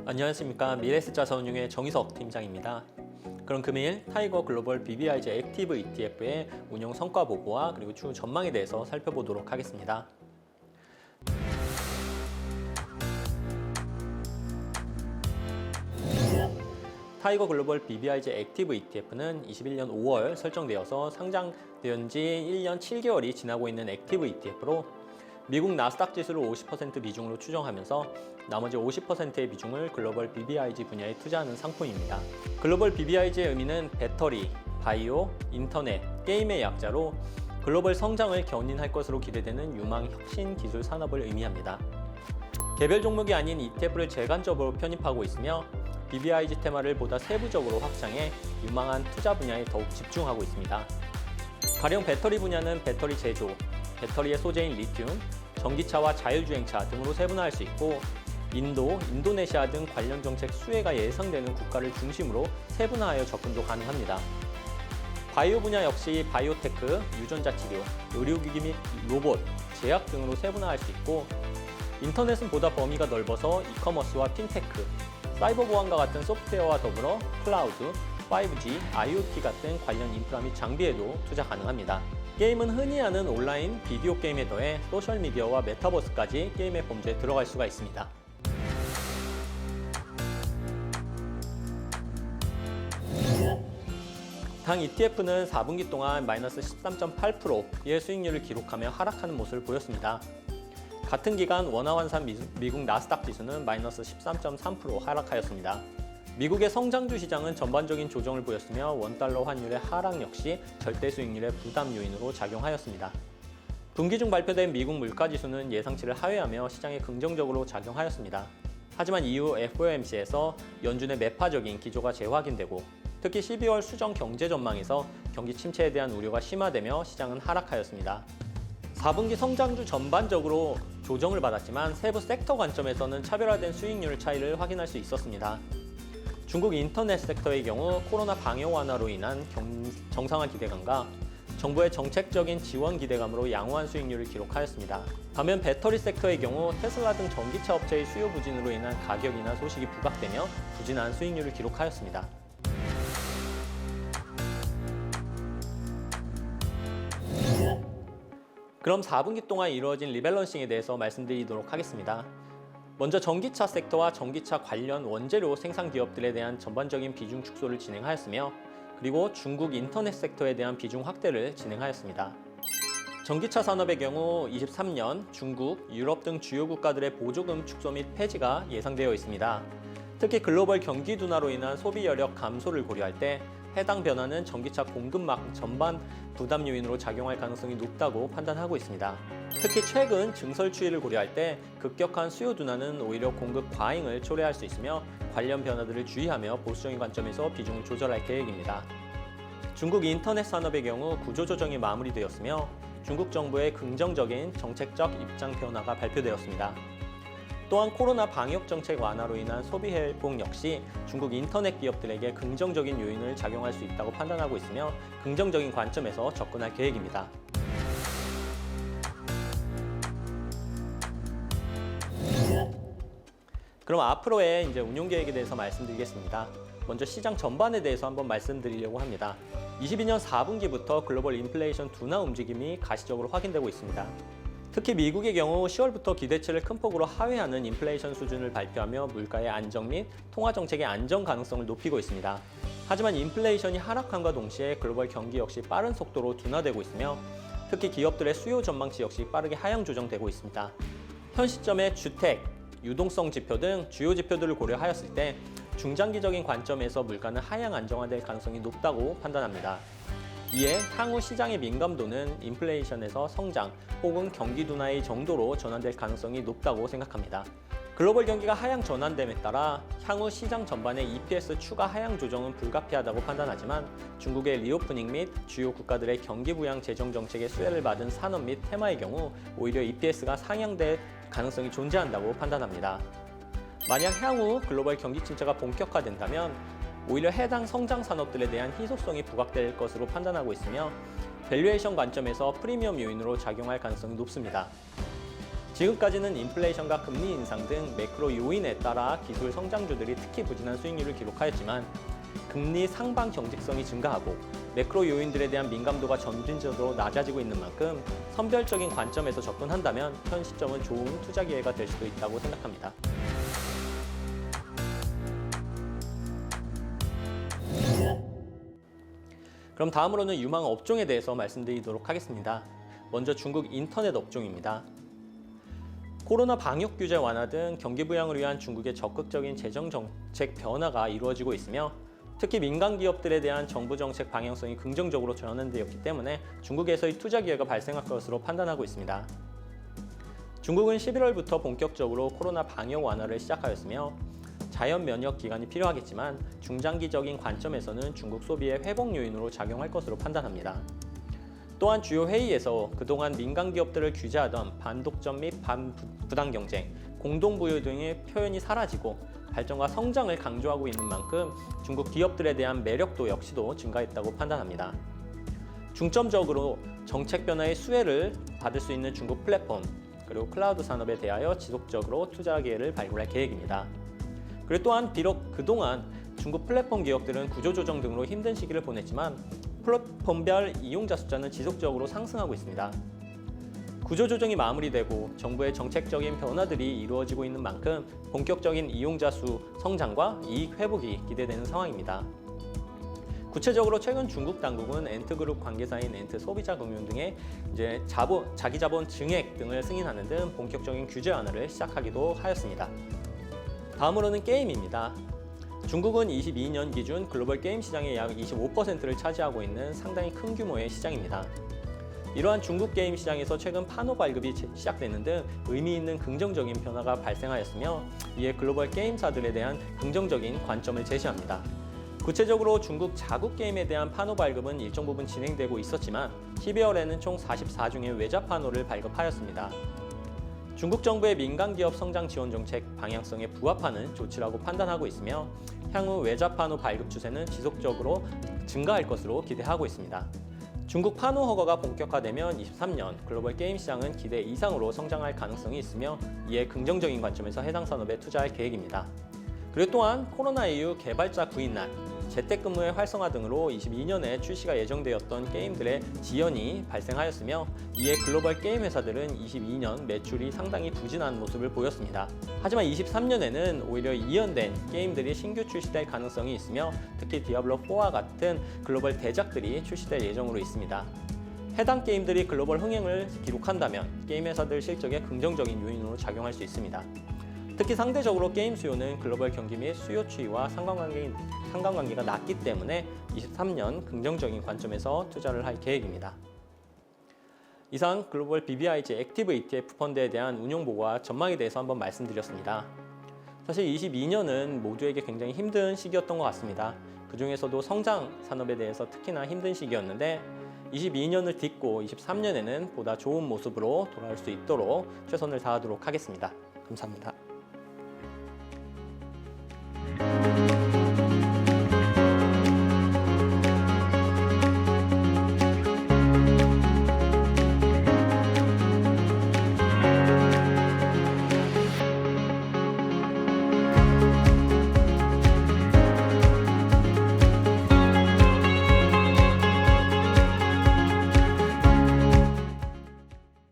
안녕하십니까. 미래에셋자산운용의 정희석 팀장입니다. 그럼 금일 타이거 글로벌 BBIG 액티브 ETF의 운용 성과 보고와 그리고 추후 전망에 대해서 살펴보도록 하겠습니다. 타이거 글로벌 BBIG 액티브 ETF는 21년 5월 설정되어서 상장된 지 1년 7개월이 지나고 있는 액티브 ETF로 미국 나스닥 지수를 50% 비중으로 추정하면서 나머지 50%의 비중을 글로벌 BBIG 분야에 투자하는 상품입니다. 글로벌 BBIG의 의미는 배터리, 바이오, 인터넷, 게임의 약자로 글로벌 성장을 견인할 것으로 기대되는 유망 혁신 기술 산업을 의미합니다. 개별 종목이 아닌 ETF를 재간접으로 편입하고 있으며 BBIG 테마를 보다 세부적으로 확장해 유망한 투자 분야에 더욱 집중하고 있습니다. 가령 배터리 분야는 배터리 제조, 배터리의 소재인 리튬, 전기차와 자율주행차 등으로 세분화할 수 있고 인도, 인도네시아 등 관련 정책 수혜가 예상되는 국가를 중심으로 세분화하여 접근도 가능합니다. 바이오 분야 역시 바이오테크, 유전자 치료, 의료기기 및 로봇, 제약 등으로 세분화할 수 있고 인터넷은 보다 범위가 넓어서 이커머스와 핀테크, 사이버 보안과 같은 소프트웨어와 더불어 클라우드, 5G, IoT 같은 관련 인프라 및 장비에도 투자 가능합니다. 게임은 흔히 하는 온라인 비디오 게임에 더해 소셜미디어와 메타버스까지 게임의 범주에 들어갈 수가 있습니다. 당 ETF는 4분기 동안 마이너스 13.8%의 수익률을 기록하며 하락하는 모습을 보였습니다. 같은 기간 원화환산 미국 나스닥 지수는 마이너스 13.3% 하락하였습니다. 미국의 성장주 시장은 전반적인 조정을 보였으며 원달러 환율의 하락 역시 절대 수익률의 부담 요인으로 작용하였습니다. 분기 중 발표된 미국 물가지수는 예상치를 하회하며 시장에 긍정적으로 작용하였습니다. 하지만 이후 FOMC에서 연준의 매파적인 기조가 재확인되고 특히 12월 수정 경제 전망에서 경기 침체에 대한 우려가 심화되며 시장은 하락하였습니다. 4분기 성장주 전반적으로 조정을 받았지만 세부 섹터 관점에서는 차별화된 수익률 차이를 확인할 수 있었습니다. 중국 인터넷 섹터의 경우 코로나 방역 완화로 인한 정상화 기대감과 정부의 정책적인 지원 기대감으로 양호한 수익률을 기록하였습니다. 반면 배터리 섹터의 경우 테슬라 등 전기차 업체의 수요 부진으로 인한 가격 인하 소식이 부각되며 부진한 수익률을 기록하였습니다. 그럼 4분기 동안 이루어진 리밸런싱에 대해서 말씀드리도록 하겠습니다. 먼저 전기차 섹터와 전기차 관련 원재료 생산 기업들에 대한 전반적인 비중 축소를 진행하였으며 그리고 중국 인터넷 섹터에 대한 비중 확대를 진행하였습니다. 전기차 산업의 경우 23년 중국, 유럽 등 주요 국가들의 보조금 축소 및 폐지가 예상되어 있습니다. 특히 글로벌 경기 둔화로 인한 소비 여력 감소를 고려할 때 해당 변화는 전기차 공급망 전반 부담 요인으로 작용할 가능성이 높다고 판단하고 있습니다. 특히 최근 증설 추이를 고려할 때 급격한 수요 둔화는 오히려 공급 과잉을 초래할 수 있으며 관련 변화들을 주의하며 보수적인 관점에서 비중을 조절할 계획입니다. 중국 인터넷 산업의 경우 구조조정이 마무리되었으며 중국 정부의 긍정적인 정책적 입장 변화가 발표되었습니다. 또한 코로나 방역 정책 완화로 인한 소비 회복 역시 중국 인터넷 기업들에게 긍정적인 요인을 작용할 수 있다고 판단하고 있으며 긍정적인 관점에서 접근할 계획입니다. 그럼 앞으로의 운용 계획에 대해서 말씀드리겠습니다. 먼저 시장 전반에 대해서 한번 말씀드리려고 합니다. 22년 4분기부터 글로벌 인플레이션 둔화 움직임이 가시적으로 확인되고 있습니다. 특히 미국의 경우 10월부터 기대치를 큰 폭으로 하회하는 인플레이션 수준을 발표하며 물가의 안정 및 통화 정책의 안정 가능성을 높이고 있습니다. 하지만 인플레이션이 하락함과 동시에 글로벌 경기 역시 빠른 속도로 둔화되고 있으며 특히 기업들의 수요 전망치 역시 빠르게 하향 조정되고 있습니다. 현 시점에 주택, 유동성 지표 등 주요 지표들을 고려하였을 때 중장기적인 관점에서 물가는 하향 안정화될 가능성이 높다고 판단합니다. 이에 향후 시장의 민감도는 인플레이션에서 성장 혹은 경기 둔화의 정도로 전환될 가능성이 높다고 생각합니다. 글로벌 경기가 하향 전환됨에 따라 향후 시장 전반의 EPS 추가 하향 조정은 불가피하다고 판단하지만 중국의 리오프닝 및 주요 국가들의 경기 부양 재정 정책의 수혜를 받은 산업 및 테마의 경우 오히려 EPS가 상향될 가능성이 존재한다고 판단합니다. 만약 향후 글로벌 경기 침체가 본격화된다면 오히려 해당 성장 산업들에 대한 희소성이 부각될 것으로 판단하고 있으며 밸류에이션 관점에서 프리미엄 요인으로 작용할 가능성이 높습니다. 지금까지는 인플레이션과 금리 인상 등 매크로 요인에 따라 기술 성장주들이 특히 부진한 수익률을 기록하였지만 금리 상방 경직성이 증가하고 매크로 요인들에 대한 민감도가 점진적으로 낮아지고 있는 만큼 선별적인 관점에서 접근한다면 현 시점은 좋은 투자 기회가 될 수도 있다고 생각합니다. 그럼 다음으로는 유망 업종에 대해서 말씀드리도록 하겠습니다. 먼저 중국 인터넷 업종입니다. 코로나 방역 규제 완화 등 경기 부양을 위한 중국의 적극적인 재정 정책 변화가 이루어지고 있으며 특히 민간 기업들에 대한 정부 정책 방향성이 긍정적으로 전환되었기 때문에 중국에서의 투자 기회가 발생할 것으로 판단하고 있습니다. 중국은 11월부터 본격적으로 코로나 방역 완화를 시작하였으며 자연 면역 기간이 필요하겠지만 중장기적인 관점에서는 중국 소비의 회복 요인으로 작용할 것으로 판단합니다. 또한 주요 회의에서 그동안 민간 기업들을 규제하던 반독점 및 반부당 경쟁, 공동부유 등의 표현이 사라지고 발전과 성장을 강조하고 있는 만큼 중국 기업들에 대한 매력도 역시도 증가했다고 판단합니다. 중점적으로 정책 변화의 수혜를 받을 수 있는 중국 플랫폼, 그리고 클라우드 산업에 대하여 지속적으로 투자 기회를 발굴할 계획입니다. 그리고 또한 비록 그동안 중국 플랫폼 기업들은 구조조정 등으로 힘든 시기를 보냈지만 플랫폼별 이용자 숫자는 지속적으로 상승하고 있습니다. 구조조정이 마무리되고 정부의 정책적인 변화들이 이루어지고 있는 만큼 본격적인 이용자 수 성장과 이익 회복이 기대되는 상황입니다. 구체적으로 최근 중국 당국은 엔트그룹 관계사인 엔트소비자금융 등의 자기 자본 증액 등을 승인하는 등 본격적인 규제 완화를 시작하기도 하였습니다. 다음으로는 게임입니다. 중국은 22년 기준 글로벌 게임 시장의 약 25%를 차지하고 있는 상당히 큰 규모의 시장입니다. 이러한 중국 게임 시장에서 최근 판호 발급이 시작되는 등 의미 있는 긍정적인 변화가 발생하였으며 이에 글로벌 게임사들에 대한 긍정적인 관점을 제시합니다. 구체적으로 중국 자국 게임에 대한 판호 발급은 일정 부분 진행되고 있었지만 12월에는 총 44중의 외자 판호를 발급하였습니다. 중국 정부의 민간 기업 성장 지원 정책 방향성에 부합하는 조치라고 판단하고 있으며 향후 외자 판호 발급 추세는 지속적으로 증가할 것으로 기대하고 있습니다. 중국 판호 허가가 본격화되면 23년 글로벌 게임 시장은 기대 이상으로 성장할 가능성이 있으며 이에 긍정적인 관점에서 해당 산업에 투자할 계획입니다. 그리고 또한 코로나 이후 개발자 구인난, 재택근무의 활성화 등으로 22년에 출시가 예정되었던 게임들의 지연이 발생하였으며 이에 글로벌 게임 회사들은 22년 매출이 상당히 부진한 모습을 보였습니다. 하지만 23년에는 오히려 이연된 게임들이 신규 출시될 가능성이 있으며 특히 디아블로4와 같은 글로벌 대작들이 출시될 예정으로 있습니다. 해당 게임들이 글로벌 흥행을 기록한다면 게임 회사들 실적에 긍정적인 요인으로 작용할 수 있습니다. 특히 상대적으로 게임 수요는 글로벌 경기 및 수요 추이와 상관관계가 낮기 때문에 23년 긍정적인 관점에서 투자를 할 계획입니다. 이상 글로벌 BBIG 액티브 ETF 펀드에 대한 운용 보고와 전망에 대해서 한번 말씀드렸습니다. 사실 22년은 모두에게 굉장히 힘든 시기였던 것 같습니다. 그 중에서도 성장 산업에 대해서 특히나 힘든 시기였는데 22년을 딛고 23년에는 보다 좋은 모습으로 돌아올 수 있도록 최선을 다하도록 하겠습니다. 감사합니다.